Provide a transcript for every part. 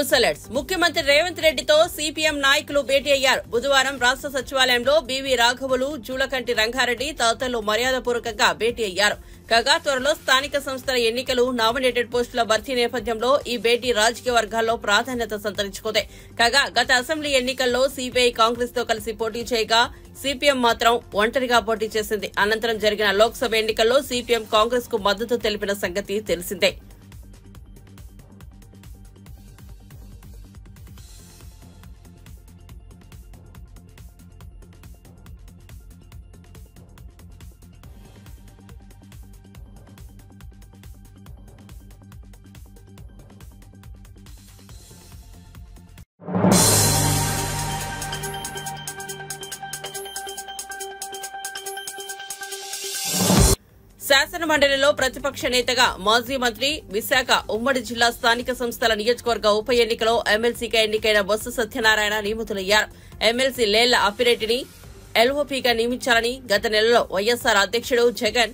News alerts. ముఖ్యమంత్రి రేవంత్ రెడ్డితో CPM నాయకులు భేటీ అయ్యారు. బుధవారం రాష్ట్ర సచివాలయంలో బీవీ రాఘవులు, జూలకంటి రంగారెడ్డి తదితరులు మర్యాదపూర్వకంగా భేటీ అయ్యారు. కాగా త్వరలో స్థానిక సంస్థల ఎన్నికలు, నామినేటెడ్ పోస్టుల భర్తీ నేపథ్యంలో ఈ భేటీ రాజకీయ వర్గాల్లో ప్రాధాన్యత సంతరించుకుంది. కాగా గత అసెంబ్లీ ఎన్నికల్లో సిపిఐ కాంగ్రెస్ తో కలిసి పోటీ చేయగా సిపిఎం మాత్రం ఒంటరిగా పోటీ చేసింది. అనంతరం జరిగిన లోక్సభ ఎన్నికల్లో సిపిఎం కాంగ్రెస్ కు మద్దతు తెలిపిన సంగతి తెలిసిందే. శాసన మండలిలో ప్రతిపక్ష నేతగా మాజీ మంత్రి, విశాఖ ఉమ్మడి జిల్లా స్థానిక సంస్థల నియోజకవర్గ ఉప ఎన్నికలో ఎమ్మెల్సీగా ఎన్నికైన బొత్స సత్యనారాయణ నియమితులయ్యారు. ఎమ్మెల్సీ లేళ్ల అప్పిరెడ్డిని ఎల్ఓపీగా నియమించాలని గత నెలలో వైఎస్సార్ అధ్యక్షుడు జగన్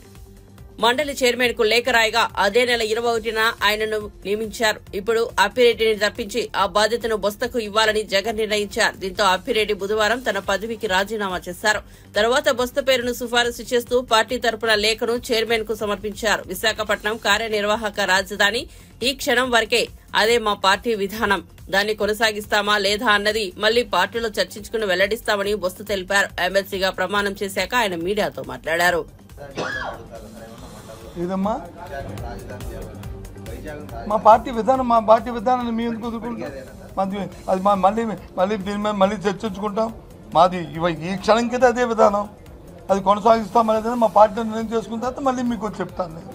మండలి చైర్మన్ కు లేఖ రాయగా అదే నెల 21న ఆయనను నియమించారు. ఇప్పుడు అప్పిరెడ్డిని తప్పించి ఆ బాధ్యతను బొత్సకు ఇవ్వాలని జగన్ నిర్ణయించారు. దీంతో అప్పిరెడ్డి బుధవారం తన పదవికి రాజీనామా చేశారు. తర్వాత బొత్స పేరును సిఫారసు చేస్తూ పార్టీ తరపున లేఖను చైర్మన్ కు సమర్పించారు. విశాఖపట్నం కార్యనిర్వాహక రాజధాని ఈ క్షణం వరకే, అదే మా పార్టీ విధానం. దాన్ని కొనసాగిస్తామా లేదా అన్నది మళ్లీ పార్టీలో చర్చించుకుని వెల్లడిస్తామని బొత్స తెలిపారు. ఎమ్మెల్సీగా ప్రమాణం చేశాక ఆయన మీడియాతో మాట్లాడారు. ఇదమ్మా మా పార్టీ విధానాన్ని మీ ఎందుకు వదులుకుంటాం? అది మళ్ళీ దీని మీద మళ్ళీ చర్చించుకుంటాం. మాది ఈ క్షణంకైతే అదే విధానం, అది కొనసాగిస్తాం అనేది మా పార్టీ నిర్ణయం చేసుకున్న తర్వాత మళ్ళీ మీకు చెప్తాను. నేను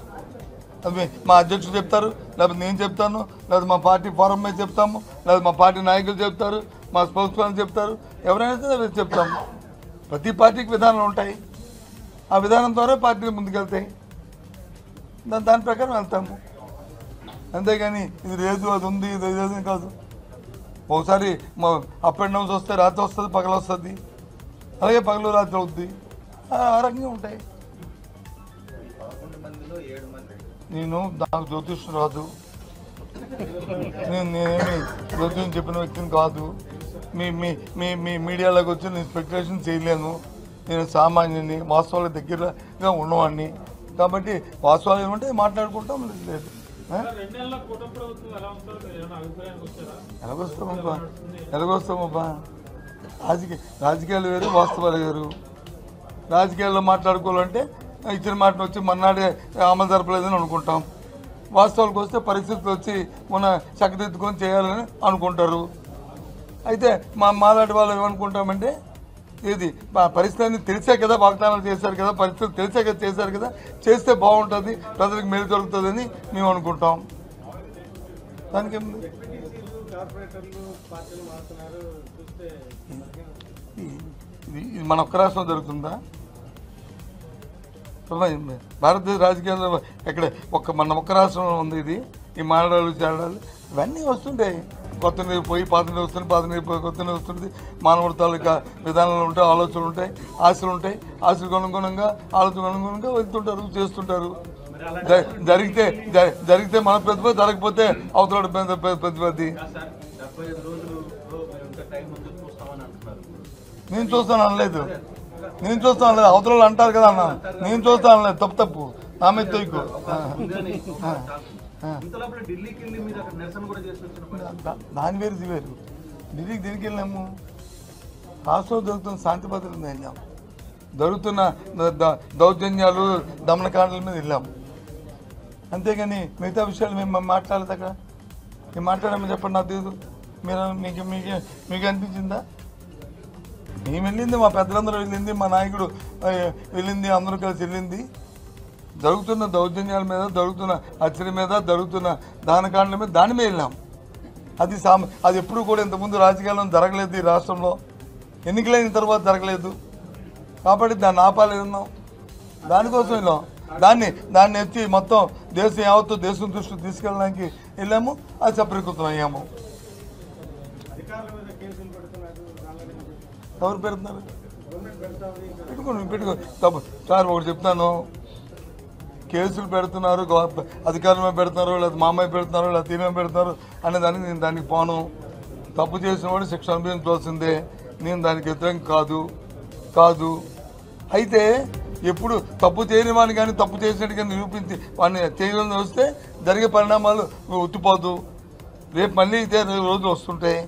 అది మా అధ్యక్షుడు చెప్తారు, లేకపోతే నేను చెప్తాను, లేకపోతే మా పార్టీ ఫోరం మీద చెప్తాము, లేకపోతే మా పార్టీ నాయకులు చెప్తారు, మా స్పోక్స్ పర్సన్ చెప్తారు, ఎవరైనా చెప్తాము. ప్రతి పార్టీకి విధానాలు ఉంటాయి. ఆ విధానం ద్వారా పార్టీలు ముందుకెళ్తాయి. దాని ప్రకారం వెళ్తాము. అంతేగాని ఇది లేదు, అది ఉంది, ఇది లేదు కాదు. ఒకసారి అప్ అండ్ డౌన్స్ వస్తే రాత్రి వస్తుంది, పగలు వస్తుంది, అలాగే పగలు రాత్రి అవుద్ది. ఆ రకంగా ఉంటాయి. నేను నాకు జ్యోతిష్యం రాదు, నేనేమి జ్యోతిష్యం చెప్పిన వ్యక్తిని కాదు. మీ మీడియాలోకి వచ్చి నేను స్పెక్యులేషన్ చేయలేను. నేను సామాన్యుని, వాస్తవాల దగ్గరగా ఉన్నవాడిని. కాబట్టి వాస్తవాలు ఏమంటే మాట్లాడుకుంటాం. లేదు ఎలాగొస్తామబ్బా, రాజకీయాలు వేరు, వాస్తవాలు వేరు. రాజకీయాల్లో మాట్లాడుకోవాలంటే ఇచ్చిన మాటను వచ్చి మన్నాడే అమలు జరపలేదని అనుకుంటాం. వాస్తవాలకు వస్తే పరిస్థితులు వచ్చి మన చక్కదిద్దుకొని చేయాలని అనుకుంటారు. అయితే మాలాంటి వాళ్ళు ఏమనుకుంటామంటే, ఇది పరిస్థితిని తెలిసే కదా వాగ్దానాలు చేశారు కదా, పరిస్థితులు తెలిసే కదా చేశారు కదా, చేస్తే బాగుంటుంది, ప్రజలకు మేలు జరుగుతుందని మేము అనుకుంటాం. దానికి ఇది మన ఒక్క రాష్ట్రంలో జరుగుతుందా? భారతదేశ రాజకీయాల్లో ఎక్కడ మన ఒక్క రాష్ట్రంలో ఉంది ఇది. ఈ మానడాలు చేరడాలు ఇవన్నీ వస్తుంటాయి. కొత్త నీరు పోయి పాత నీరు వస్తుంది, పాత నీరు పోయి కొత్త నీరు వస్తుంది. మానవుడి తాలూకా విధానాలు ఉంటాయి, ఆలోచనలు ఉంటాయి, ఆశలు ఉంటాయి. ఆశలకు అనుగుణంగా, ఆలోచనకు అనుగుణంగా వెళ్తుంటారు, చేస్తుంటారు. జరిగితే మన ప్రతిభ, జరగకపోతే అవతల ప్రతిభది. నేను చూస్తాను అనలేదు, అవతల అంటారు కదా అన్న, నేను చూస్తాను అనలేదు. తప్పు నా మీద తొయ్యకు. దాని వేరు ఇది వేరు. ఢిల్లీకి దేనికి వెళ్ళాము? రాష్ట్రంలో జరుగుతున్న శాంతి భద్రత మీద వెళ్ళాము, జరుగుతున్న దౌర్జన్యాలు, దమనకాండల మీద వెళ్ళాము. అంతేగాని మిగతా విషయాలు మేము మాట్లాడలేదు. అక్కడ మేము మాట్లాడామని చెప్పండి, నాకు తెలియదు. మీకు అనిపించిందా? మేము వెళ్ళింది, మా పెద్దలందరూ వెళ్ళింది, మా నాయకుడు వెళ్ళింది, అందరూ కలిసి వెళ్ళింది. జరుగుతున్న దౌర్జన్యాల మీద, జరుగుతున్న హత్యల మీద, జరుగుతున్న దానకాండల మీద, దాని మీద వెళ్ళాం. అది ఎప్పుడు కూడా ఇంతకుముందు రాజకీయాల్లో జరగలేదు. ఈ రాష్ట్రంలో ఎన్నికలైన తర్వాత జరగలేదు. కాబట్టి దాన్ని ఆపాలేదన్నాం. దానికోసం వెళ్ళాం. దాన్ని ఎత్తి మొత్తం దేశం యావత్తు దేశం దృష్టికి తీసుకెళ్ళడానికి వెళ్ళాము. అది సఫలీకృతం అయ్యాము. ఎవరు పెడుతున్నారు? పెట్టుకో. సార్ ఒకటి చెప్తాను, కేసులు పెడుతున్నారు, అధికారుల మీద పెడుతున్నారు, లేదా మా అమ్మాయి పెడుతున్నారు, లేదా తీన పెడుతున్నారు అనే దానికి నేను దానికి పోను. తప్పు చేసిన వాడు శిక్ష అనుభవించవలసిందే. నేను దానికి వ్యతిరేకం కాదు. అయితే ఎప్పుడు తప్పు చేయని వాడిని కానీ తప్పు చేసినట్టు కానీ నిరూపించి వాడిని చేయాలని వస్తే జరిగే పరిణామాలు ఉత్తిపోదు. రేపు మళ్ళీ ఇదే రోజులు వస్తుంటాయి.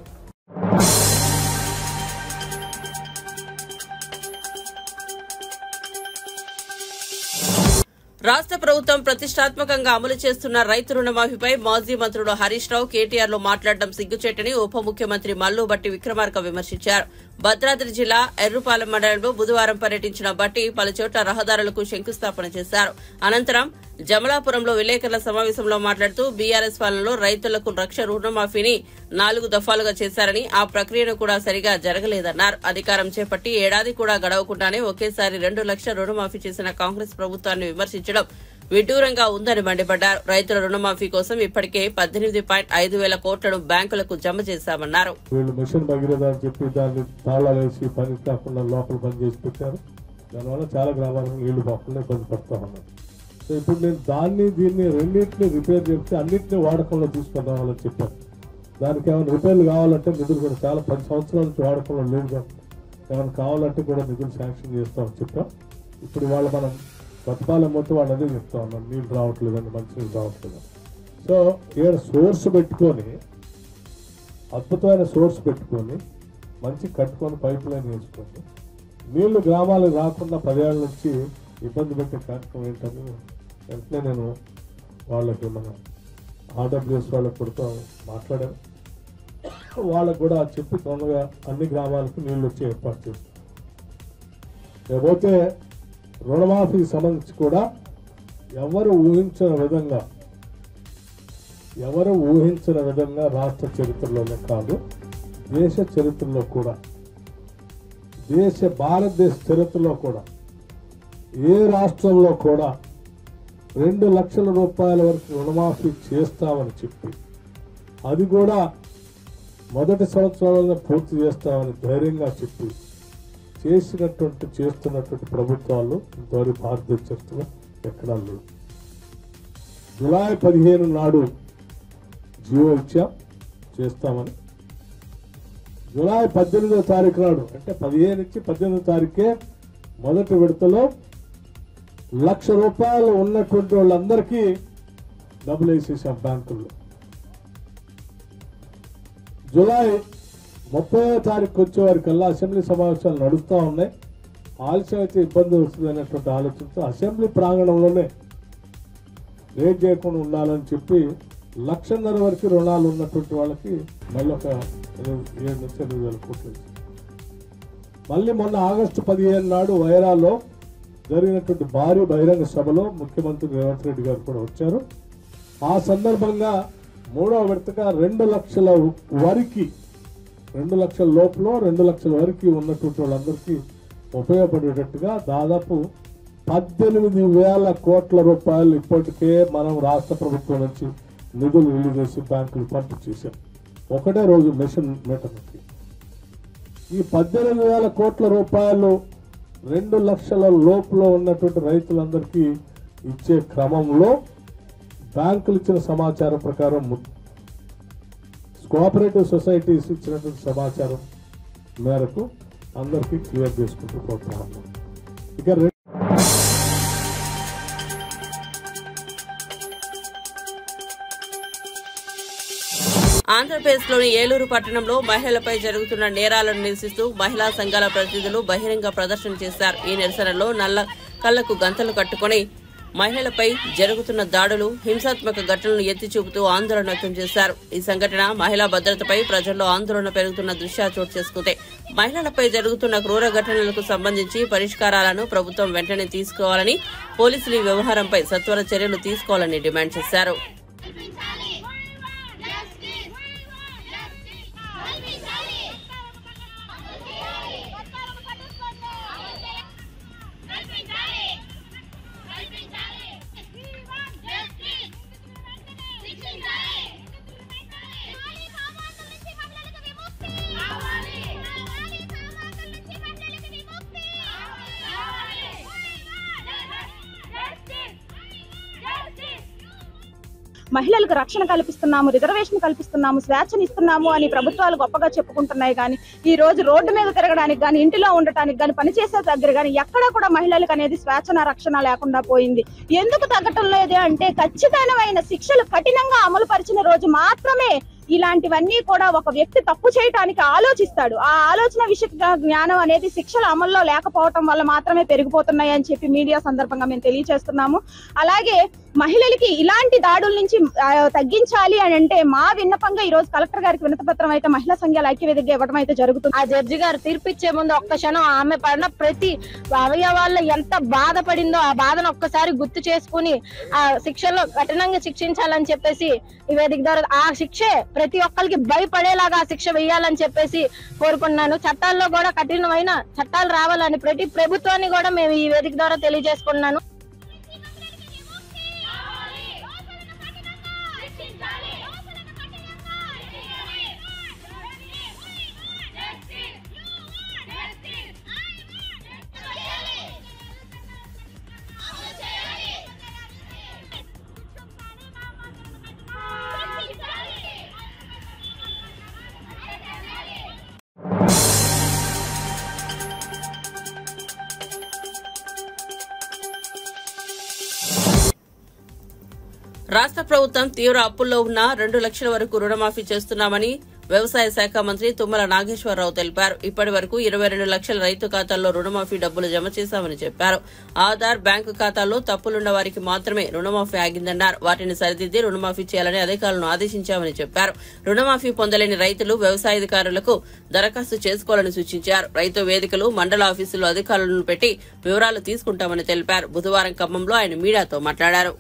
రాష్ట్ర ప్రభుత్వం ప్రతిష్టాత్మకంగా అమలు చేస్తున్న రైతు రుణమాఫీపై మాజీ మంత్రులు హరీష్ రావు, కేటీఆర్ లో మాట్లాడడం సిగ్గుచేటని ఉప ముఖ్యమంత్రి మల్లు భట్టి విక్రమార్క విమర్శించారు. భద్రాద్రి జిల్లా ఎర్రుపాలెం మండలంలో బుధవారం పర్యటించిన భట్టి పలుచోట్ల రహదారులకు శంకుస్థాపన చేశారు. అనంతరం జమలాపురంలో విలేకరుల సమావేశంలో మాట్లాడుతూ బీఆర్ఎస్ పాలనలో రైతులకు లక్ష రుణమాఫీని 4 దఫాలుగా చేశారని, ఆ ప్రక్రియను కూడా సరిగా జరగలేదన్నారు. అధికారం చేపట్టి ఏడాది కూడా గడవకుండానే ఒకేసారి 2 లక్షల రుణమాఫీ చేసిన కాంగ్రెస్ ప్రభుత్వాన్ని విమర్శించడం విడ్డూరంగా ఉందని మండిపడ్డారు. రైతుల రుణమాఫీ కోసం ఇప్పటికే 18.5 వేల కోట్లను బ్యాంకులకు జమ చేశామన్నారు. వీళ్ళు మిషన్ భగీరథ అని చెప్పి దాన్ని తాళాలు వేసి పని కాకుండా లోపల పని చేసి పెట్టారు. దానివల్ల చాలా గ్రామాలకు నీళ్లు పోకుండా ఇబ్బంది పడుతూ ఉన్నారు. సో ఇప్పుడు నేను దీన్ని రెండింటిని రిపేర్ చేస్తే అన్నింటినీ వాడకంలో తీసుకుందామని చెప్పాను. దానికి ఏమైనా రిపేర్లు కావాలంటే నిధులు కూడా చాలా 10 సంవత్సరాల నుంచి వాడకంలో లేదు కాబట్టి ఏమైనా కావాలంటే కూడా నిధులు శాంక్షన్ చేస్తామని చెప్పాం. ఇప్పుడు వాళ్ళు మనం కొత్తపాలెం మొత్తం వాళ్ళు అదే చెప్తా ఉన్నాం, నీళ్ళు రావట్లేదని, మంచినీళ్ళు రావట్లేదు. సో ఇక్కడ సోర్స్ పెట్టుకొని, అద్భుతమైన సోర్స్ పెట్టుకొని మంచి కట్టుకొని పైప్ లైన్ వేసుకొని నీళ్లు గ్రామాలకు రాకుండా 10 ఏళ్ల నుంచి ఇబ్బంది పెట్టే కార్యక్రమం ఏంటని వెంటనే నేను వాళ్ళకి మన ఆర్డబ్ల్యూఎస్ వాళ్ళకి కూడా మాట్లాడాను. వాళ్ళకు కూడా చెప్పి తొందరగా అన్ని గ్రామాలకు నీళ్ళు వచ్చి ఏర్పాటు చేస్తాను. లేకపోతే రుణమాఫీకి సంబంధించి కూడా ఎవరు ఊహించిన విధంగా రాష్ట్ర చరిత్రలోనే కాదు, దేశ చరిత్రలో కూడా, భారతదేశ చరిత్రలో కూడా ఏ రాష్ట్రంలో కూడా 2 లక్షల రూపాయల వరకు రుణమాఫీ చేస్తామని చెప్పి, అది కూడా మొదటి సంవత్సరంలోనే పూర్తి చేస్తామని ధైర్యంగా చెప్పి చేస్తున్నటువంటి ప్రభుత్వాలు ఇంతవరకు భారతదేశ చరిత్రలో ఎక్కడా లేవు. జూలై 15 నాడు జీవో ఇచ్చాం చేస్తామని. జూలై 18వ తారీఖు నాడు, అంటే 15 నుంచి 18వ తారీఖే మొదటి విడతలో 1 లక్ష రూపాయలు ఉన్నటువంటి వాళ్ళందరికీ డబ్బులు వేసేసాం బ్యాంకుల్లో. జూలై 30వ తారీఖు వచ్చే వారికల్లా అసెంబ్లీ సమావేశాలు నడుస్తూ ఉన్నాయి. ఆలస్యం అయితే ఇబ్బంది వస్తుంది అనేటువంటి ఆలోచనతో అసెంబ్లీ ప్రాంగణంలోనే రేట్ చేయకుండా ఉండాలని చెప్పి 1.5 లక్షల వరకు రుణాలు ఉన్నటువంటి వాళ్ళకి మళ్ళీ ఒక 7 నుంచి 8 వేల కోట్లు. మళ్ళీ మొన్న ఆగస్టు 15 నాడు వైరాలో జరిగినటువంటి భారీ బహిరంగ సభలో ముఖ్యమంత్రి రేవంత్ రెడ్డి గారు కూడా వచ్చారు. ఆ సందర్భంగా 3వ విడతగా 2 లక్షల వరకు, 2 లక్షల లోపల 2 లక్షల వరకు ఉన్నటువంటి వాళ్ళందరికీ ఉపయోగపడేటట్టుగా దాదాపు 18,000 కోట్ల రూపాయలు ఇప్పటికే మనం రాష్ట్ర ప్రభుత్వం నుంచి నిధులు రిలీజ్ చేసి బ్యాంకులు పంపించేశాం ఒకటే రోజు మిషన్ మీటర్కి. ఈ 18,000 కోట్ల రూపాయలు 2 లక్షల లోపల ఉన్నటువంటి రైతులందరికీ ఇచ్చే క్రమంలో బ్యాంకులు ఇచ్చిన సమాచారం ప్రకారం, కోఆపరేటివ్ సొసైటీస్ ఇచ్చినటువంటి సమాచారం మేరకు అందరికీ క్లియర్ చేసుకుంటూ పోతున్నాం. ఇక ఆంధ్రప్రదేశ్లోని ఏలూరు పట్టణంలో మహిళలపై జరుగుతున్న నేరాలను నిరసిస్తూ మహిళా సంఘాల ప్రతినిధులు బహిరంగ ప్రదర్శన చేశారు. ఈ నిరసనలో నల్ల కళ్లకు గంతలు కట్టుకుని మహిళలపై జరుగుతున్న దాడులు, హింసాత్మక ఘటనలను ఎత్తి చూపుతూ ఆందోళన వ్యక్తం చేశారు. ఈ సంఘటన మహిళా భద్రతపై ప్రజల్లో ఆందోళన పెరుగుతున్న దృశ్యాలు చోటు చేసుకుంది. మహిళలపై జరుగుతున్న క్రూర ఘటనలకు సంబంధించి పరిష్కారాలను ప్రభుత్వం వెంటనే తీసుకోవాలని, పోలీసులు ఈ వ్యవహారంపై సత్వర చర్యలు తీసుకోవాలని డిమాండ్ చేశారు. మహిళలకు రక్షణ కల్పిస్తున్నాము, రిజర్వేషన్ కల్పిస్తున్నాము, స్వేచ్ఛనిస్తున్నాము అని ప్రభుత్వాలు గొప్పగా చెప్పుకుంటున్నాయి. కానీ ఈ రోజు రోడ్డు మీద తిరగడానికి కానీ, ఇంటిలో ఉండటానికి కానీ, పనిచేసే దగ్గర కానీ ఎక్కడ కూడా మహిళలకు అనేది స్వేచ్ఛన రక్షణ లేకుండా పోయింది. ఎందుకు తగ్గటం లేదు అంటే ఖచ్చితమైన శిక్షలు కఠినంగా అమలు పరిచిన రోజు మాత్రమే ఇలాంటివన్నీ కూడా ఒక వ్యక్తి తప్పు చేయడానికి ఆలోచిస్తాడు. ఆ ఆలోచన విషయ జ్ఞానం అనేది శిక్షల అమల్లో లేకపోవటం వల్ల మాత్రమే పెరిగిపోతున్నాయి అని చెప్పి మీడియా సందర్భంగా మేము తెలియజేస్తున్నాము. అలాగే మహిళలకి ఇలాంటి దాడుల నుంచి తగ్గించాలి అని అంటే మా విన్నపంగా ఈ రోజు కలెక్టర్ గారికి వినతి పత్రం అయితే మహిళా సంఘాల ఐక్యవేదికగా ఇవ్వడం అయితే జరుగుతుంది. ఆ జడ్జి గారు తీర్పిచ్చే ముందు ఒక్క క్షణం ఆమె పడిన ప్రతి అవయవాల్లో ఎంత బాధపడిందో ఆ బాధను ఒక్కసారి గుర్తు చేసుకుని ఆ శిక్షలో కఠినంగా శిక్షించాలని చెప్పేసి ఈ వేదిక ద్వారా ఆ శిక్షే ప్రతి ఒక్కరికి భయపడేలాగా ఆ శిక్ష వేయాలని చెప్పేసి కోరుకున్నాను. చట్టాల్లో కూడా కఠినమైన చట్టాలు రావాలని ప్రతి ప్రభుత్వాన్ని కూడా మేము ఈ వేదిక ద్వారా తెలియజేసుకున్నాను. రాష్ట్ర ప్రభుత్వం తీవ్ర అప్పుల్లో ఉన్న 2 లక్షల వరకు రుణమాఫీ చేస్తున్నామని వ్యవసాయ శాఖ మంత్రి తుమ్మల నాగేశ్వరరావు తెలిపారు. ఇప్పటి వరకు 22 లక్షల రైతు ఖాతాల్లో రుణమాఫీ డబ్బులు జమ చేశామని చెప్పారు. ఆధార్, బ్యాంకు ఖాతాల్లో తప్పులున్న వారికి మాత్రమే రుణమాఫీ ఆగిందన్నారు. వాటిని సరిదిద్ది రుణమాఫీ చేయాలని అధికారులను ఆదేశించామని చెప్పారు. రుణమాఫీ పొందలేని రైతులు వ్యవసాయాధికారులకు దరఖాస్తు చేసుకోవాలని సూచించారు. రైతు వేదికలు, మండల ఆఫీసుల్లో అధికారులను పెట్టి వివరాలు తీసుకుంటామని తెలిపారు. బుధవారం ఖమ్మంలో ఆయన మీడియాతో మాట్లాడారు.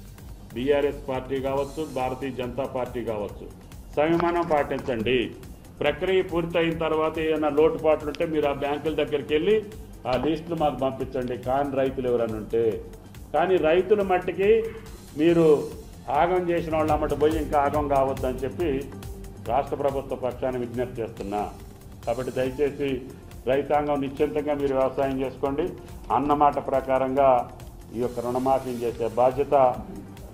బీఆర్ఎస్ పార్టీ కావచ్చు, భారతీయ జనతా పార్టీ కావచ్చు, సంయమనం పాటించండి. ప్రక్రియ పూర్తయిన తర్వాత ఏమైనా లోటుపాట్లు ఉంటే మీరు ఆ బ్యాంకుల దగ్గరికి వెళ్ళి ఆ లిస్టులు మాకు పంపించండి. కాని రైతులు ఎవరైనా ఉంటే, కానీ రైతుల మట్టికి మీరు ఆగం చేసిన వాళ్ళ అమ్మటి పోయి ఇంకా ఆగం కావద్దని చెప్పి రాష్ట్ర ప్రభుత్వ పక్షాన్ని విజ్ఞప్తి చేస్తున్నా. కాబట్టి దయచేసి రైతాంగం నిశ్చింతంగా మీరు వ్యవసాయం చేసుకోండి. అన్నమాట ప్రకారంగా ఈ యొక్క రుణమాఫీ చేసే బాధ్యత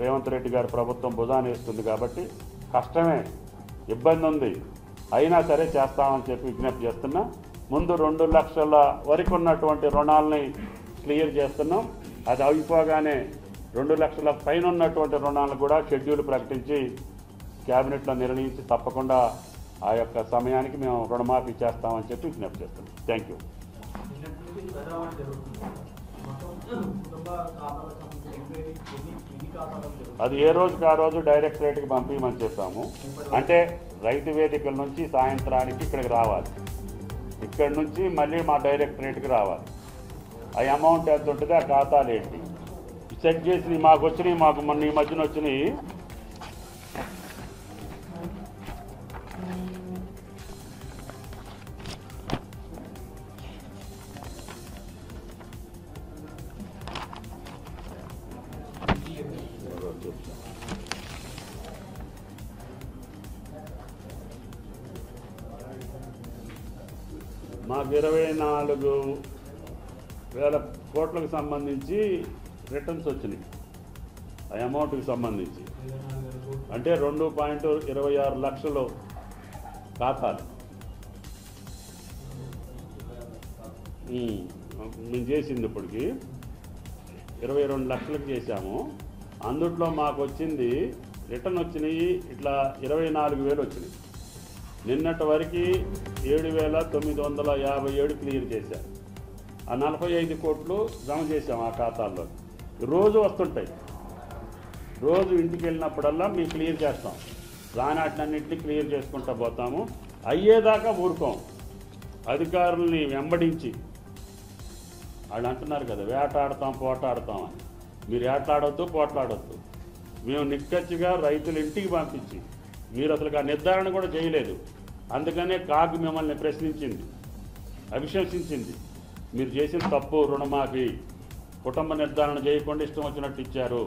రేవంత్ రెడ్డి గారి ప్రభుత్వం భుజాన్ని వేస్తుంది. కాబట్టి కష్టమే, ఇబ్బంది ఉంది, అయినా సరే చేస్తామని చెప్పి విజ్ఞప్తి చేస్తున్నా. ముందు 2 లక్షల వరకు ఉన్నటువంటి రుణాలని క్లియర్ చేస్తున్నాం. అది అయిపోగానే 2 లక్షల పైన ఉన్నటువంటి రుణాలను కూడా షెడ్యూల్ ప్రకటించి క్యాబినెట్లో నిర్ణయించి తప్పకుండా ఆ యొక్క సమయానికి మేము రుణమాఫీ చేస్తామని చెప్పి విజ్ఞప్తి చేస్తున్నాం. Thank you. అది ఏ రోజుకి ఆ రోజు డైరెక్టరేట్కి పంపించమని చెప్పాము. అంటే రైతు వేదికల నుంచి సాయంత్రానికి ఇక్కడికి రావాలి, ఇక్కడి నుంచి మళ్ళీ మా డైరెక్టరేట్కి రావాలి. ఆ అమౌంట్ ఎంత ఉంటుంది, ఆ ఖాతాలు ఏంటి చెక్ చేసి మాకు వచ్చినాయి. మాకు మొన్న ఈ మధ్యన వచ్చినాయి. మాకు 24,000 కోట్లకు సంబంధించి రిటర్న్స్ వచ్చినాయి. ఆ అమౌంట్కి సంబంధించి అంటే 2.26 లక్షలు ఖాతాలు మేము చేసింది. ఇప్పటికి 22 లక్షలకు చేశాము. అందుట్లో మాకు వచ్చింది రిటర్న్ వచ్చినాయి ఇట్లా 24,000 వచ్చినాయి. నిన్నటి వరకు 7,957 క్లియర్ చేశారు. ఆ 45 కోట్లు జమ చేశాం ఆ ఖాతాల్లో. రోజు వస్తుంటాయి, రోజు ఇంటికి వెళ్ళినప్పుడల్లా మేము క్లియర్ చేస్తాం. రానాటినన్నింటినీ క్లియర్ చేసుకుంటూ పోతాము. అయ్యేదాకా ఊరుకోం. అధికారుల్ని వెంబడించి వాళ్ళు అంటున్నారు కదా వేటాడతాం పోటాడతాం అని. మీరు వేటాడొద్దు, పోట్లాడొద్దు. మేము నిక్కచ్చిగా రైతులు ఇంటికి పంపించి మీరు అసలు ఆ నిర్ధారణ కూడా చేయలేదు. అందుకనే కాకు మిమ్మల్ని ప్రశ్నించింది, అభిశంసించింది. మీరు చేసిన తప్పు రుణమాఫీ, కుటుంబ నిర్ధారణ చేయకుండా ఇష్టం వచ్చినట్టు ఇచ్చారు.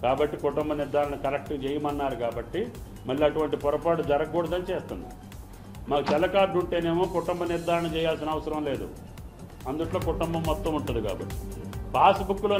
కాబట్టి కుటుంబ నిర్ధారణ కరెక్ట్ చేయమన్నారు. కాబట్టి మళ్ళీ అటువంటి పొరపాటు జరగకూడదని చేస్తున్నాం. మాకు తెల్ల కార్డు ఉంటేనేమో కుటుంబ నిర్ధారణ చేయాల్సిన అవసరం లేదు. అందుట్లో కుటుంబం మొత్తం ఉంటుంది. కాబట్టి పాస్బుక్లో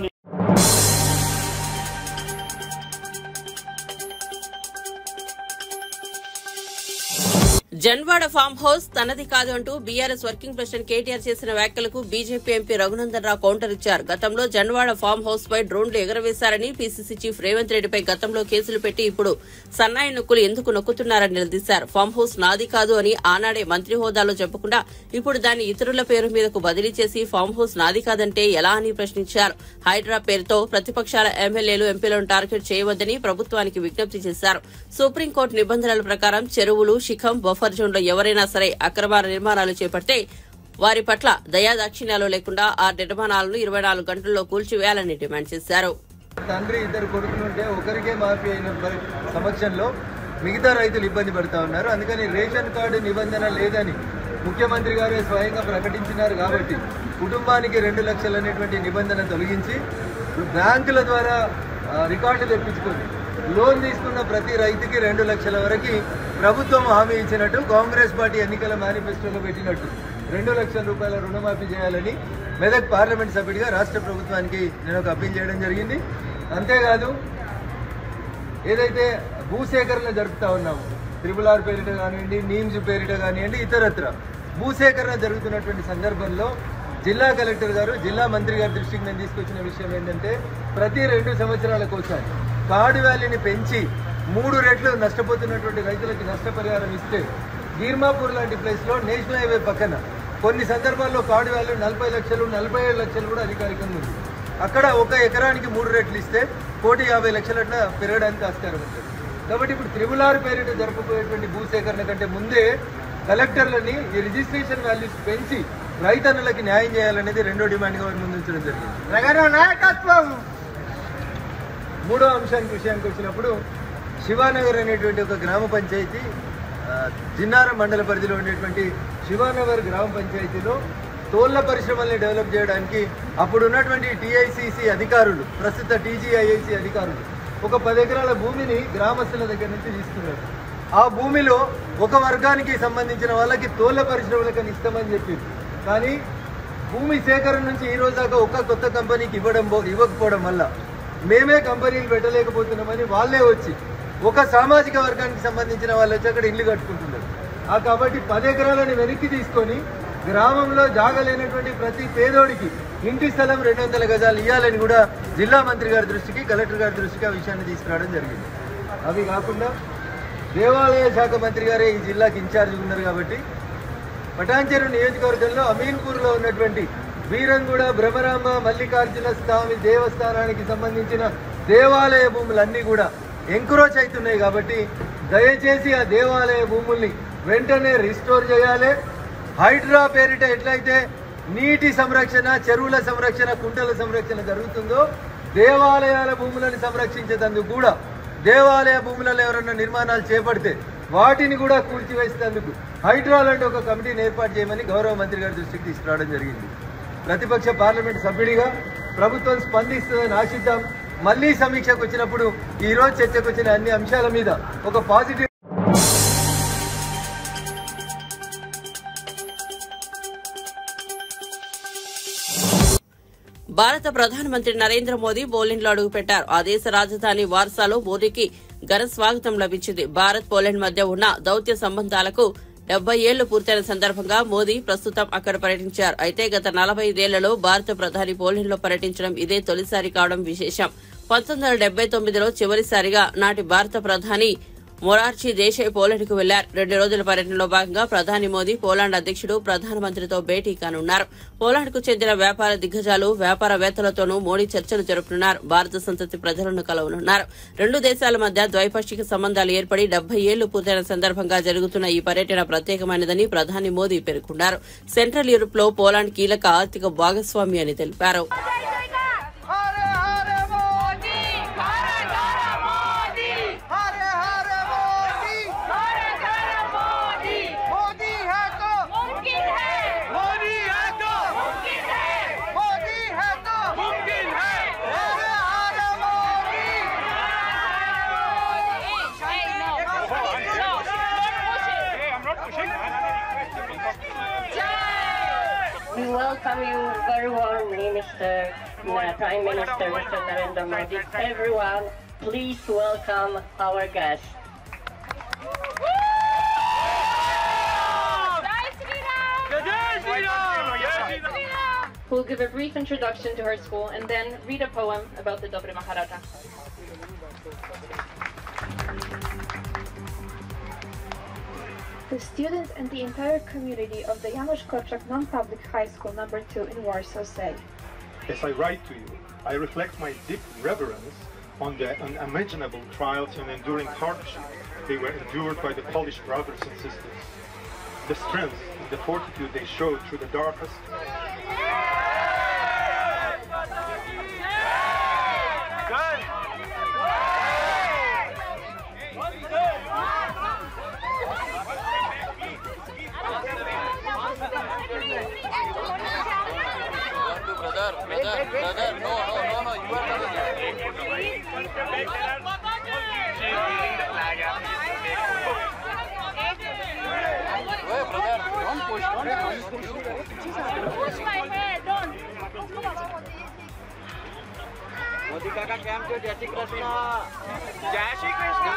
జన్వాడ ఫామ్ హౌస్ తనది కాదు అంటూ బీఆర్ఎస్ వర్కింగ్ ప్రెసిడెంట్ కేటీఆర్ చేసిన వ్యాఖ్యలకు BJP MP Raghunandan Rao counter ఇచ్చారు. గతంలో జన్వాడ ఫామ్ హౌస్ పై డ్రోన్లు ఎగరవేశారని పీసీసీ చీఫ్ రేవంత్ రెడ్డిపై గతంలో కేసులు పెట్టి ఇప్పుడు సన్నాయి నొక్కులు ఎందుకు నొక్కుతున్నారని నిలదీశారు. ఫామ్ హౌస్ నాది కాదు అని ఆనాడే మంత్రి హోదాలో చెప్పకుండా ఇప్పుడు దాన్ని ఇతరుల పేరు మీదకు బదిలీ చేసి ఫామ్ హౌస్ నాది కాదంటే ఎలా అని ప్రశ్నించారు. హైడ్రా పేరుతో ప్రతిపక్షాల ఎమ్మెల్యేలు ఎంపీలను టార్గెట్ చేయవద్దని ప్రభుత్వానికి విజ్ఞప్తి చేశారు. సుప్రీంకోర్టు నిబంధనల ప్రకారం చెరువులు శిఖం బఫర్ జోన్లో ఎవరైనా సరే అక్రమ నిర్మాణాలు చేపడితే వారి పట్ల దయాదాక్షిణ్యాలు లేకుండా ఆ నిర్మాణాలను 24 గంటల్లో కూల్చివేయాలని డిమాండ్ చేశారు. తండ్రి ఇద్దరు కొడుకులుంటే ఒకరికే మాఫీ అయిన సమక్షంలో మిగతా రైతులు ఇబ్బంది పడుతూ ఉన్నారు. అందుకని రేషన్ కార్డు నిబంధన లేదని ముఖ్యమంత్రి గారే స్వయంగా ప్రకటించినారు. కాబట్టి కుటుంబానికి 2 లక్షలు అనేటువంటి నిబంధన తొలగించి బ్యాంకుల ద్వారా రికార్డు తెప్పించుకొని లోన్ తీసుకున్న ప్రతి రైతుకి 2 లక్షల వరకు ప్రభుత్వం హామీ ఇచ్చినట్టు కాంగ్రెస్ పార్టీ ఎన్నికల మేనిఫెస్టోలో పెట్టినట్టు 2 లక్షల రూపాయల రుణమాఫీ చేయాలని మెదక్ పార్లమెంట్ సభ్యుడిగా రాష్ట్ర ప్రభుత్వానికి నేను ఒక అప్పీల్ చేయడం జరిగింది. అంతేకాదు ఏదైతే భూసేకరణ జరుపుతా ఉన్నాము RRR పేరిట కానివ్వండి, నీమ్స్ పేరిట కానివ్వండి, ఇతరత్ర భూసేకరణ జరుగుతున్నటువంటి సందర్భంలో జిల్లా కలెక్టర్ గారు జిల్లా మంత్రి గారి దృష్టికి నేను తీసుకొచ్చిన విషయం ఏంటంటే ప్రతి 2 సంవత్సరాలకు ఒకసారి కార్డు వ్యాలీని పెంచి 3 రెట్లు నష్టపోతున్నటువంటి రైతులకి నష్టపరిహారం ఇస్తే గీర్మాపూర్ లాంటి ప్లేస్లో నేషనల్ హైవే పక్కన కొన్ని సందర్భాల్లో కార్డు వ్యాల్యూ 40 లక్షలు 47 లక్షలు కూడా అధికారికంగా ఉంది. అక్కడ 1 ఎకరానికి 3 రెట్లు ఇస్తే 1,50 లక్షలట్లా పెరగడానికి ఆస్కారం ఉంటుంది. కాబట్టి ఇప్పుడు RRR పేరిట జరపబోయేటువంటి భూసేకరణ కంటే ముందే కలెక్టర్లని ఈ రిజిస్ట్రేషన్ వాల్యూస్ పెంచి రైతన్నులకి న్యాయం చేయాలనేది 2వ డిమాండ్గా ముందుంచడం జరిగింది. 3వ విషయానికి వచ్చినప్పుడు శివానగర్ అనేటువంటి ఒక గ్రామ పంచాయతీ జిన్నారం మండల పరిధిలో ఉండేటువంటి శివానగర్ గ్రామ పంచాయతీలో తోళ్ల పరిశ్రమల్ని డెవలప్ చేయడానికి అప్పుడు ఉన్నటువంటి టీఐసిసి అధికారులు, ప్రస్తుత టీజీఐఐసి అధికారులు ఒక 10 ఎకరాల భూమిని గ్రామస్తుల దగ్గర నుంచి తీసుకున్నారు. ఆ భూమిలో ఒక వర్గానికి సంబంధించిన వాళ్ళకి తోళ్ల పరిశ్రమలకని ఇస్తామని చెప్పింది. కానీ భూమి సేకరణ నుంచి ఈ రోజు దాకా ఒక కొత్త కంపెనీకి ఇవ్వకపోవడం వల్ల మేమే కంపెనీలు పెట్టలేకపోతున్నామని వాళ్ళే వచ్చి ఒక సామాజిక వర్గానికి సంబంధించిన వాళ్ళు వచ్చి అక్కడ ఇల్లు కట్టుకుంటున్నారు. కాబట్టి 10 ఎకరాలను వెనక్కి తీసుకొని గ్రామంలో జాగలేనటువంటి ప్రతి పేదోడికి ఇంటి స్థలం 200 గజాలు ఇవ్వాలని కూడా జిల్లా మంత్రి గారి దృష్టికి, కలెక్టర్ గారి దృష్టికి ఆ విషయాన్ని తీసుకురావడం జరిగింది. అవి కాకుండా దేవాలయ శాఖ మంత్రి గారే ఈ జిల్లాకి ఇన్ఛార్జ్ ఉన్నారు. కాబట్టి పటాన్చెరు నియోజకవర్గంలో అమీన్పూర్లో ఉన్నటువంటి వీరంగూడ భ్రమరాంబ మల్లికార్జున స్వామి దేవస్థానానికి సంబంధించిన దేవాలయ భూములన్నీ కూడా ఎంక్రోచ్ అవుతున్నాయి. కాబట్టి దయచేసి ఆ దేవాలయ భూముల్ని వెంటనే రిస్టోర్ చేయాలి. హైడ్రా పేరిట ఎట్లయితే నీటి సంరక్షణ, చెరువుల సంరక్షణ, కుంటల సంరక్షణ జరుగుతుందో దేవాలయాల భూములను సంరక్షించేందుకు కూడా దేవాలయ భూములలో ఎవరన్నా నిర్మాణాలు చేపడితే వాటిని కూడా కూల్చివేసేందుకు హైడ్రా లాంటి ఒక కమిటీని ఏర్పాటు చేయమని గౌరవ మంత్రి గారి దృష్టికి తీసుకురావడం జరిగింది. ప్రతిపక్ష పార్లమెంట్ సభ్యుడిగా ప్రభుత్వం స్పందిస్తుందని ఆశిద్దాం. మళ్లీ సమీక్షకు వచ్చినప్పుడు ఈ రోజు చర్చకు వచ్చిన అన్ని అంశాల మీద ఒక పాజిటివ్ భారత ప్రధానమంత్రి నరేంద్ర మోదీ పోలాండ్లో అడుగుపెట్టారు. ఆ దేశ రాజధాని వార్సాలో మోదీకి ఘన స్వాగతం లభించింది. భారత్ పోలాండ్ మధ్య ఉన్న దౌత్య సంబంధాలకు 70 ఏళ్లు పూర్తయిన సందర్భంగా మోదీ ప్రస్తుతం అక్కడ పర్యటించారు. అయితే గత 45 ఏళ్లలో భారత ప్రధాని పోలాండ్లో పర్యటించడం ఇదే తొలిసారి కావడం విశేషం. 1979లో చివరిసారిగా నాటి భారత ప్రధాని మొరార్జీ దేశాయ్ పోలాండ్కు వెళ్లారు. 2 రోజుల పర్యటనలో భాగంగా ప్రధాని మోదీ పోలాండ్ అధ్యక్షుడు ప్రధానమంత్రితో భేటీ కానున్నారు. పోలాండ్కు చెందిన వ్యాపార దిగ్గజాలు, వ్యాపారవేత్తలతోనూ మోడీ చర్చలు జరుపుతున్నారు. భారత సంతతి ప్రజలను కలవనున్నారు. 2 దేశాల మధ్య ద్వైపాక్షిక సంబంధాలు ఏర్పడి 70 ఏళ్లు పూర్తయిన సందర్భంగా జరుగుతున్న ఈ పర్యటన ప్రత్యేకమైనదని ప్రధాని మోదీ పేర్కొన్నారు. సెంట్రల్ యూరోప్ లో పోలాండ్ కీలక ఆర్థిక భాగస్వామి అని తెలిపారు. We welcome you very warmly, Prime Minister Mr. Narendra Modi. Everyone, please welcome our guests. who will give a brief introduction to her school and then read a poem about the Dobre Maharaja. The students and the entire community of the Janusz Korczak Non-Public High School No. 2 in Warsaw say, as I write to you, I reflect my deep reverence on the unimaginable trials and enduring hardship they were endured by the Polish brothers and sisters, the strength and the fortitude they showed through the darkest. Brother, no, you are brother, don't push my head, don't. Modi Kaka camp to Jai Shri Krishna. Jai Shri Krishna.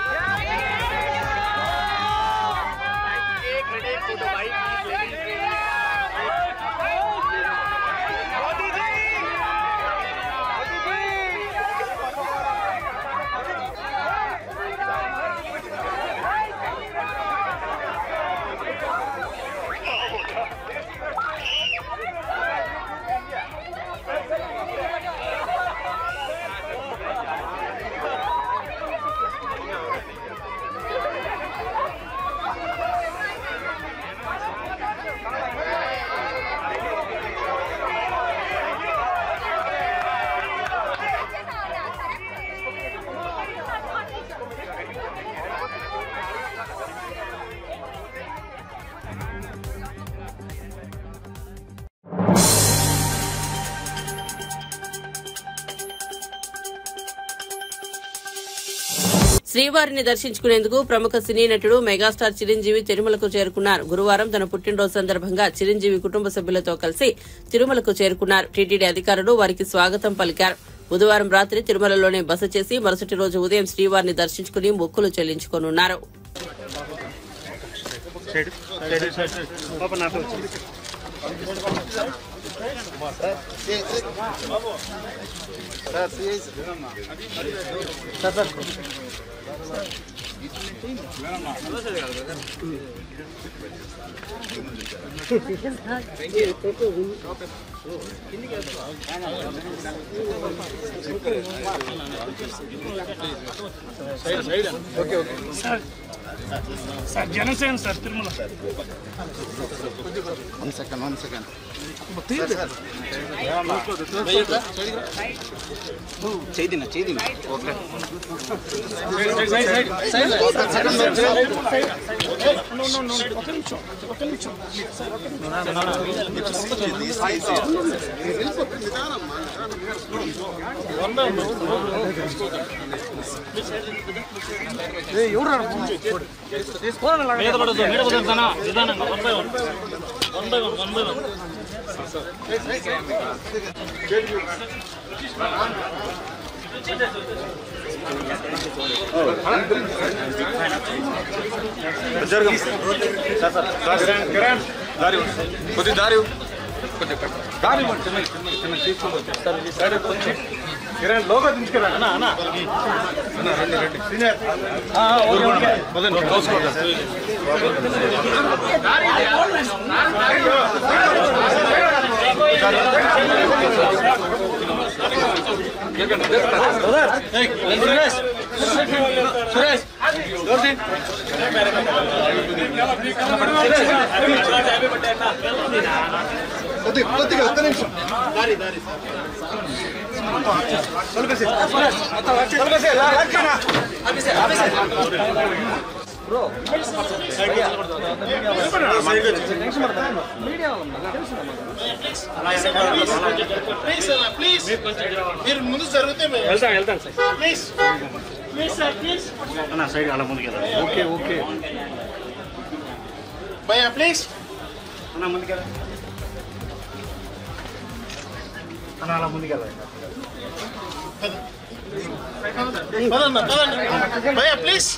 एक minute photo भाई శ్రీవారిని దర్శించుకునేందుకు ప్రముఖ సినీ నటుడు megastar Chiranjeevi తిరుమలకు చేరుకున్నారు. గురువారం తన పుట్టినరోజు సందర్భంగా చిరంజీవి కుటుంబ సభ్యులతో కలిసి తిరుమలకు చేరుకున్నారు. టీటీడీ అధికారులు వారికి స్వాగతం పలికారు. బుధవారం రాత్రి తిరుమలలోనే బస చేసి మరుసటి రోజు ఉదయం శ్రీవారిని దర్శించుకుని మొక్కులు చెల్లించుకోనున్నారు. Sir, Janasena, sir, Tirumala. One second. Chedina. Okay. Side. No. లోగో దించుకురా అన్న కొద్దిగా ఒక్క నిమిషం మీరు ముందు జరిగితే వెళ్తాను సార్ ప్లీజ్ సార్ ప్లీజ్ అన్న సైడ్ అలా ముందుకు ఓకే భయ్యా ప్లీజ్ అన్న ముందుకెళ్ళ అన్న అలా ముందుకెళ్ళ భయ్యా ప్లీజ్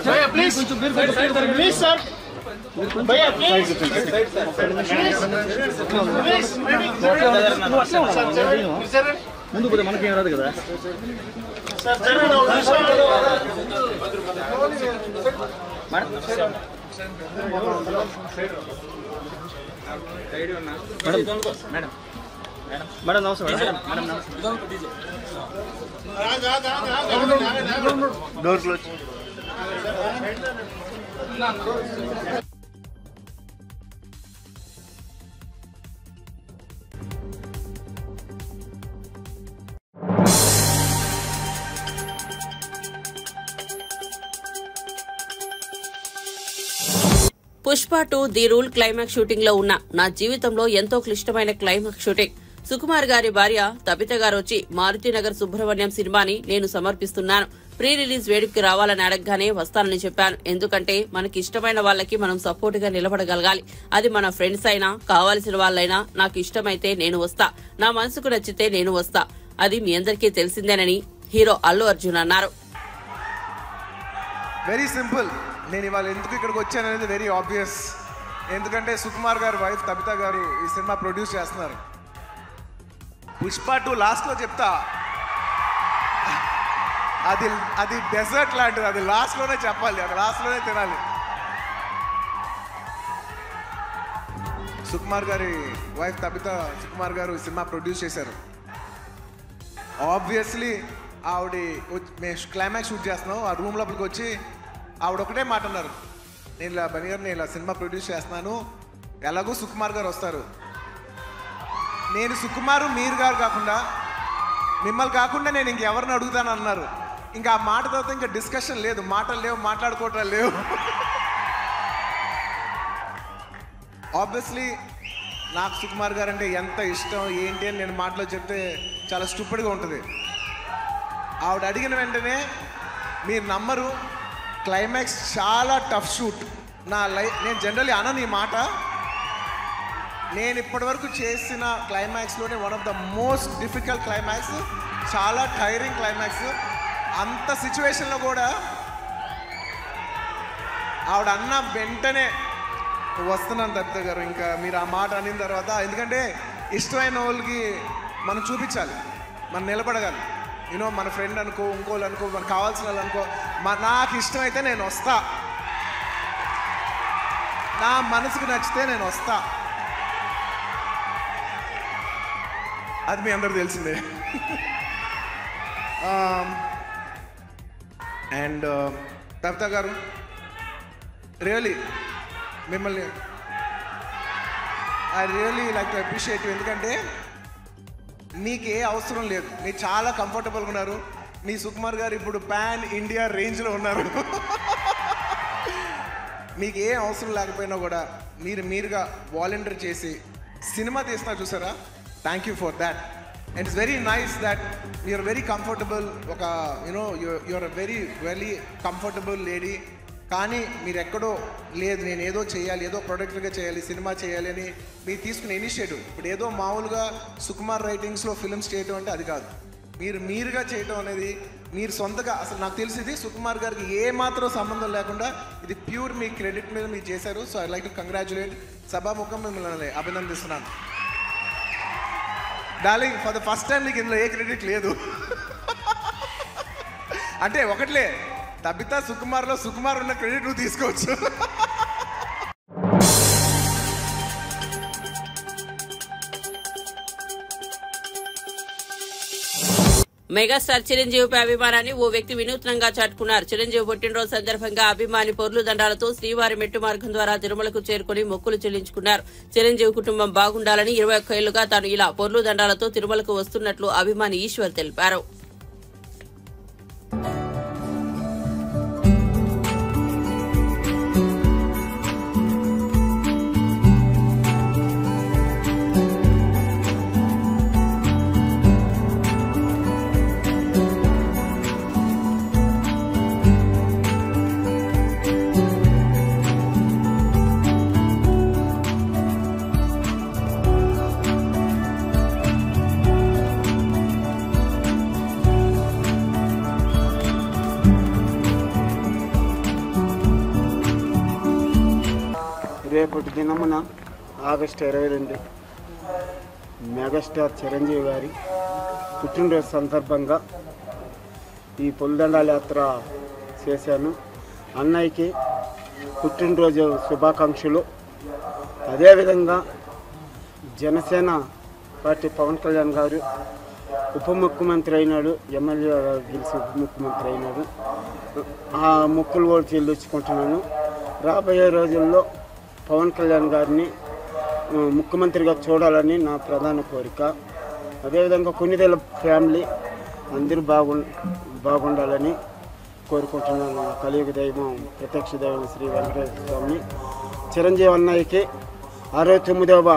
భయ్యా ప్లీజ్ ప్లీజ్ సార్ ముందు పోతే మనకేం రాదు కదా. మేడం నమస్తే door close. Pushpa 2 the rule climax shooting లో ఉన్న నా జీవితంలో ఎంతో క్లిష్టమైన క్లైమాక్స్ షూటింగ్. సుకుమార్ గారి భార్య తబిత గారు వచ్చి మారుతినగర్ సుబ్రహ్మణ్యం సినిమాని నేను సమర్పిస్తున్నాను, ప్రీ రిలీజ్ వేడుకకి రావాలని అడగగానే వస్తానని చెప్పాను. ఎందుకంటే మనకి ఇష్టమైన వాళ్ళకి మనం సపోర్ట్ గా నిలబడగలగాలి. అది మన ఫ్రెండ్స్ అయినా కావాల్సిన వాళ్ళైనా నాకు ఇష్టమైతే నేను వస్తా, నా మనసుకు నచ్చితే నేను వస్తా, అది మీ అందరికీ తెలిసిందేనని హీరో అల్లు అర్జున్ అన్నారు. Very simple. నేను ఇవాళ ఎందుకు ఇక్కడికి వచ్చాననేది వెరీ ఆబ్వియస్. ఎందుకంటే సుకుమార్ గారి వైఫ్ తబిత గారు ఈ సినిమా ప్రొడ్యూస్ చేస్తున్నారు. పుష్ప 2 లాస్ట్లో చెప్తా, అది డెజర్ట్ లాంటిది, అది లాస్ట్లోనే చెప్పాలి, అది లాస్ట్లోనే తినాలి. సుకుమార్ గారి వైఫ్ తబిత సుకుమార్ గారు ఈ సినిమా ప్రొడ్యూస్ చేశారు. ఆబ్వియస్లీ ఆవిడ మేము క్లైమాక్స్ షూట్ చేస్తున్నాం, ఆ రూమ్ లోపలికి వచ్చి ఆవిడ ఒకటే మాట అన్నారు, నేను ఇలా బని గారు నేను ఇలా సినిమా ప్రొడ్యూస్ చేస్తున్నాను, ఎలాగో సుకుమార్ గారు వస్తారు, నేను సుకుమారు మీరు గారు కాకుండా మిమ్మల్ని కాకుండా నేను ఇంకెవరిని అడుగుతాను అన్నారు. ఇంకా ఆ మాట తర్వాత ఇంకా డిస్కషన్ లేదు, మాటలు లేవు, మాట్లాడుకోవటం లేవు. ఆబ్వియస్లీ నాకు సుకుమార్ గారు అంటే ఎంత ఇష్టం ఏంటి అని నేను మాటలో చెప్తే చాలా స్టూపిడ్గా ఉంటుంది. ఆవిడ అడిగిన వెంటనే మీరు నమ్మరు, క్లైమాక్స్ చాలా టఫ్ షూట్. నేను జనరల్లీ అనను ఈ మాట, నేను ఇప్పటివరకు చేసిన క్లైమాక్స్లోనే one of the most difficult climax, చాలా టైరింగ్ క్లైమాక్స్. అంత సిచ్యువేషన్లో కూడా ఆవిడ అన్న వెంటనే వస్తున్నాను తబిత గారు, ఇంకా మీరు ఆ మాట అనిన తర్వాత, ఎందుకంటే ఇష్టమైన వాళ్ళకి మనం చూపించాలి, మనం నిలబడగాలి. యూనో మన ఫ్రెండ్ అనుకో, ఇంకోళ్ళు అనుకో, మనకు కావాల్సిన వాళ్ళు అనుకో, నాకు ఇష్టమైతే నేను వస్తా, నా మనసుకు నచ్చితే నేను వస్తా, అది మీ అందరూ తెలిసిందే. అండ్ తబిత గారు రియలీ మిమ్మల్ని I really like to appreciate you. ఎందుకంటే మీకు ఏ అవసరం లేదు, మీరు చాలా కంఫర్టబుల్గా ఉన్నారు. మీ సుకుమార్ గారు ఇప్పుడు పాన్ ఇండియా రేంజ్లో ఉన్నారు. మీకు ఏ అవసరం లేకపోయినా కూడా మీరుగా వాలంటీర్ చేసి సినిమా తీస్తున్నా చూసారా, thank you for that. And it's very nice that you're very comfortable. ఒక you know you're a very comfortable lady. కానీ మీరు ఎక్కడో లేదు, నేను ఏదో చేయాలి, ఏదో ప్రొడక్ట్గా చేయాలి, సినిమా చేయాలి అని మీరు తీసుకునే ఇనిషియేటివ్. ఇప్పుడు ఏదో మామూలుగా సుకుమార్ రైటింగ్స్లో ఫిల్మ్స్ చేయటం అంటే అది కాదు, మీరుగా చేయటం అనేది మీరు సొంతగా. అసలు నాకు తెలిసింది సుకుమార్ గారికి ఏ మాత్రం సంబంధం లేకుండా ఇది ప్యూర్ మీ క్రెడిట్ మీద మీరు చేశారు. So I like to congratulate. సభాముఖం మిమ్మల్ని అభినందిస్తున్నాను. Darling, for the first time నీకు ఇందులో ఏ క్రెడిట్ లేదు. అంటే ఒకట్లే, తబిత సుకుమార్లో సుకుమార్ ఉన్న క్రెడిట్ నువ్వు తీసుకోవచ్చు. మెగాస్టార్ చిరంజీవిపై అభిమానాన్ని ఓ వ్యక్తి వినూత్నంగా చాటుకున్నారు. చిరంజీవి పుట్టినరోజు సందర్భంగా అభిమాని పొర్లు దండాలతో శ్రీవారి మెట్టు మార్గం ద్వారా తిరుమలకు చేరుకుని మొక్కులు చెల్లించుకున్నారు. చిరంజీవి కుటుంబం బాగుండాలని 21 ఏళ్లుగా తాను ఇలా పొర్లు దండాలతో తిరుమలకు వస్తున్నట్లు అభిమాని ఈశ్వర్ తెలిపారు. రేపటి దినమున ఆగస్టు 22 మెగాస్టార్ చిరంజీవి గారి పుట్టినరోజు సందర్భంగా ఈ పొలిదండాల యాత్ర చేశాను. అన్నయ్యకి పుట్టినరోజు శుభాకాంక్షలు. అదేవిధంగా జనసేన పార్టీ పవన్ కళ్యాణ్ గారు ఉప ముఖ్యమంత్రి అయినాడు, ఎమ్మెల్యే గెలిచి ఉప ముఖ్యమంత్రి అయినాడు. ఆ మొక్కులు కూడా చెల్లించుకుంటున్నాను. రాబోయే రోజుల్లో పవన్ కళ్యాణ్ గారిని ముఖ్యమంత్రిగా చూడాలని నా ప్రధాన కోరిక. అదేవిధంగా కొన్నిదేళ్ళ ఫ్యామిలీ అందరూ బాగుండాలని కోరుకుంటున్నాను. కలియుగ దైవం ప్రత్యక్ష దైవం శ్రీ వెంకటేశ్వర స్వామి చిరంజీవి అన్నయ్యకి 69వ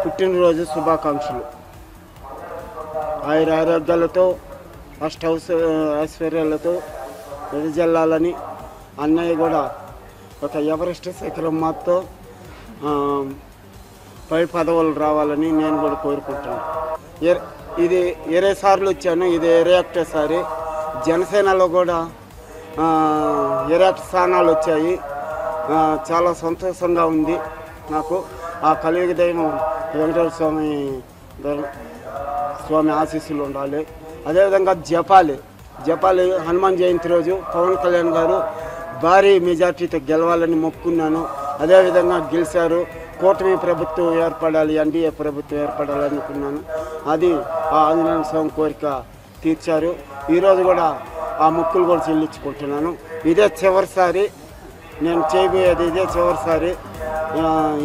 పుట్టినరోజు శుభాకాంక్షలు. ఆరోగ్యాలతో ఐశ్వర్యాలతో వెదజల్లాలని, అన్నయ్య కూడా ఒక ఎవరెస్ట్ శిఖరం మాతో పై పదవులు రావాలని నేను కూడా కోరుకుంటాను. ఇది 20 సార్లు వచ్చాను, ఇది 21సారి. జనసేనలో కూడా 21 స్థానాలు వచ్చాయి. చాలా సంతోషంగా ఉంది నాకు. ఆ కలియుగ దైవం వెంకటేశ్వర స్వామి ఆశీస్సులు ఉండాలి. అదేవిధంగా జపాలి హనుమాన్ జయంతి రోజు పవన్ కళ్యాణ్ గారు భారీ మెజార్టీతో గెలవాలని మొక్కున్నాను. అదేవిధంగా గెలిచారు. కూటమి ప్రభుత్వం ఏర్పడాలి, ఎన్డీఏ ప్రభుత్వం ఏర్పడాలి అనుకున్నాను. అది ఆ ఆంజనేయ స్వామి కోరిక తీర్చారు. ఈరోజు కూడా ఆ మొక్కులు కూడా చెల్లించుకుంటున్నాను. ఇదే చివరిసారి నేను చేయబోయేది, ఇదే చివరిసారి.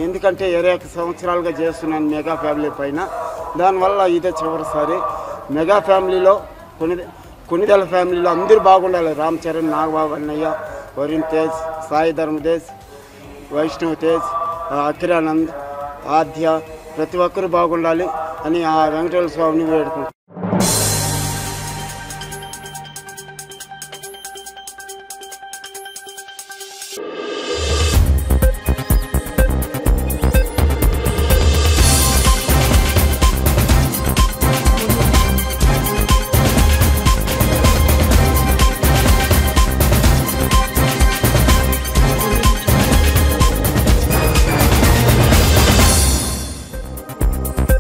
ఎందుకంటే 21 సంవత్సరాలుగా చేస్తున్నాను మెగా ఫ్యామిలీ పైన. దానివల్ల ఇదే చివరిసారి. మెగా ఫ్యామిలీలో కొన్నిదేళ్ళ ఫ్యామిలీలో అందరూ బాగుండాలి. రామ్ చరణ్, నాగబాబు అన్నయ్య, వరుణ్ తేజ్, సాయి ధర్మతేజ్, వైష్ణవ్ తేజ్, అఖిరానంద్, ఆద్య, ప్రతి ఒక్కరూ బాగుండాలి అని ఆ వెంకటేశ్వర స్వామిని వేడుకుంటాను.